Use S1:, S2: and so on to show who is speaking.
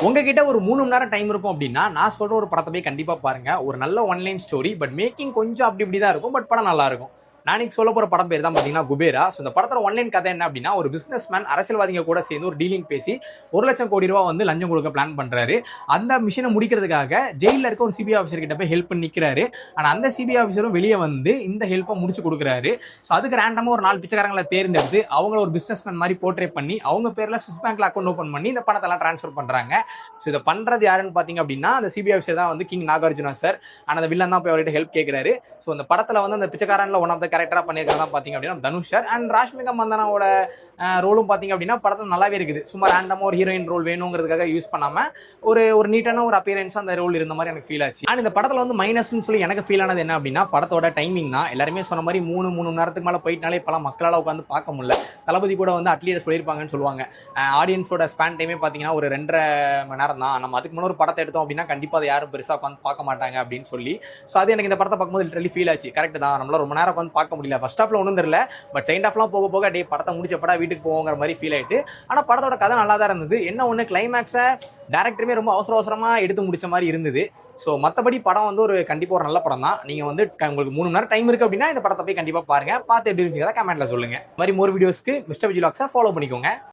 S1: உங்ககிட்ட ஒரு 3 மணி நேரம் டைம் இருக்கும் அப்படின்னா நான் சொல்ற ஒரு படத்தை போய் கண்டிப்பா பாருங்க. ஒரு நல்ல ஒன்லைன் ஸ்டோரி, பட் மேக்கிங் கொஞ்சம் அப்படி இப்படி தான் இருக்கும். பட் படம் நல்லா இருக்கும். நான் இன்னைக்கு சொல்ல போற படம் பேர் தான் பாத்தீங்கன்னா குபேரா. இந்த படத்தோட ஒன்லைன் கதை என்ன அப்படின்னா, ஒரு பிசினஸ் மேன் அரசியல்வாதிங்க கூட சேர்ந்து ஒரு டீலிங் பேசி 1,00,000 கோடி ரூபாய் வந்து லஞ்சம் கொடுக்க பிளான் பண்றாரு. அந்த மிஷனை முடிக்கிறதுக்காக ஜெயில இருக்க ஒரு சிபிஐ ஆஃபீஸர் கிட்ட போய் ஹெல்ப் பண்ணி நிக்கிறாரு. ஆனா அந்த சிபிஐ ஆஃபீஸரும் வெளியே வந்து இந்த ஹெல்ப்பை முடிச்சு கொடுக்குறாரு. ஸோ அதுக்கு ரேண்டமா ஒரு 4 பிச்சைக்காரங்களை தேர்ந்தெடுத்து அவங்கள ஒரு பிசினஸ் மேன் மாதிரி போர்ட்ரே பண்ணி அவங்க பேர்ல ஸ்விஸ் பேங்க்ல அக்கௌண்ட் ஓப்பன் பண்ணி இந்த பணத்தெல்லாம் டிரான்ஸ்ஃபர் பண்றாங்க. ஸோ இதை பண்றது யாருன்னு பாத்தீங்க அப்படின்னா, அந்த சிபிஐ ஆஃபீஸர் தான் வந்து கிங் நாகார்ஜுனா சார். ஆனா அந்த வில்லன் தான் போய் அவர்கிட்ட ஹெல்ப் கேட்கிறாரு. ஸோ அந்த படத்துல வந்து அந்த பிச்சைக்காரன்ல ஒன் ஆஃப் த கேரக்டரா பண்ணியிருக்கிறதா பாத்தீங்க அப்படின்னா தனுஷ் சார். அண்ட் ராஷ்மிகா மந்தனாவோட ரோலும் பாத்தீங்க அப்படின்னா படத்துல நல்லாவே இருக்குது. சும்மா ரேண்டமா ஒரு ஹீரோயின் ரோல் வேணுங்கிறதுக்காக யூஸ் பண்ணாம ஒரு நீட்டான ஒரு அப்பியரன்ஸ் அந்த ரோல் இருந்த மாதிரி எனக்கு ஃபீல் ஆச்சு. அண்ட் இந்த படத்துல வந்து மைனஸ்னு சொல்லி எனக்கு ஃபீல் ஆனது என்ன அப்படின்னா, படத்தோட டைமிங் தான். எல்லாருமே சொன்ன மாதிரி 3 மணி நேரத்துக்கு மேல போயிட்டாலே இப்பெல்லாம் மக்களால உட்காந்து பார்க்க முடியல. தளபதி கூட வந்து அட்லீஸ்ட் சொல்லியிருப்பாங்கன்னு சொல்லுவாங்க, ஆடியன்ஸோட ஸ்பேன் டைமே பாத்தீங்கன்னா ஒரு 2.5 மணி நேரம் தான். நம்ம அதுக்கு முன்னாடி ஒரு படத்தை எடுத்தோம் அப்படின்னா கண்டிப்பா அதை யாரும் பெருசா உட்காந்து பார்க்க மாட்டாங்க அப்படின்னு சொல்லி. ஸோ அது எனக்கு இந்த படத்தை பார்க்கும்போது லிட்டரலி ஃபீல் ஆச்சு. கரெக்ட் தான், நம்மளால ரொம்ப நேரம் உட்காந்து பார்க்க முடியல. ஃபர்ஸ்ட் ஹாஃப்ல ஒன்றும் தெரியல, பட் செகண்ட் ஹாஃப்லாம் போக போக டே படத்தை முடிச்சப்படா வீட்டுக்கு போங்கிற மாதிரி ஃபீல் ஆயிட்டு. ஆனா படத்தோட கதை நல்லா தான் இருந்தது. என்ன ஒன்று, கிளைமேக்ஸை டேரக்டருமே ரொம்ப அவசர அவசரமா எடுத்து முடிச்ச மாதிரி இருந்தது. ஸோ மற்றபடி படம் வந்து கண்டிப்பா ஒரு நல்ல படம் தான். நீங்க வந்து உங்களுக்கு 3 மணி நேரம் டைம் இருக்கு அப்படின்னா இந்த படத்தை போய் கண்டிப்பா பாருங்க. பார்த்து எப்படி இருந்துச்சு கமெண்ட்ல சொல்லுங்க. இந்த மாதிரி மோர் வீடியோஸ்க்கு மிஸ்டர் விஜய் வ்ளாக்ஸை ஃபாலோ பண்ணிக்கோங்க.